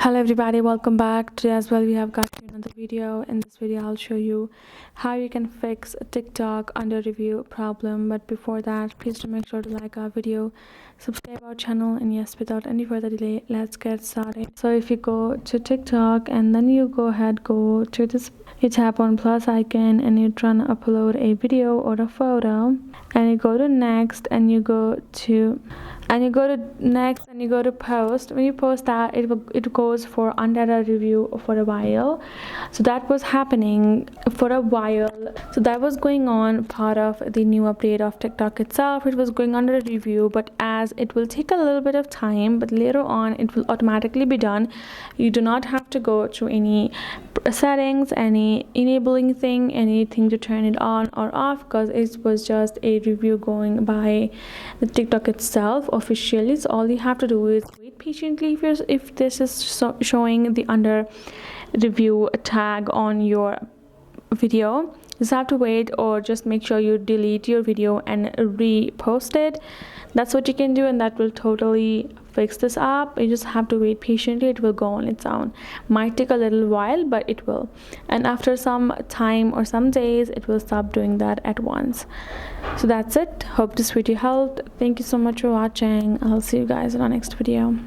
Hello everybody, welcome back. Today as well we have got another video. In this video I'll show you how you can fix a TikTok under review problem. But before that, please do make sure to like our video, subscribe our channel, and yes, without any further delay, let's get started. So if you go to TikTok and then you go to this, you tap on plus icon and you try to upload a video or a photo, and you go to next and you go to next and you go to post. When you post that, it goes for under a review for a while. So that was happening for a while. So that was going on part of the new update of TikTok itself. It was going under a review, but as it will take a little bit of time, but later on it will automatically be done. You do not have to go through any settings, any enabling thing, anything to turn it on or off, because it was just a review going by the TikTok itself officially. So all you have to do is wait patiently. If this is showing the under review tag on your video, just have to wait, or just make sure you delete your video and repost it. That's what you can do, and that will totally fix this up. You just have to wait patiently. It will go on its own. Might take a little while, but it will, and after some time or some days it will stop doing that at once. So that's it. Hope this video helped. Thank you so much for watching. I'll see you guys in our next video.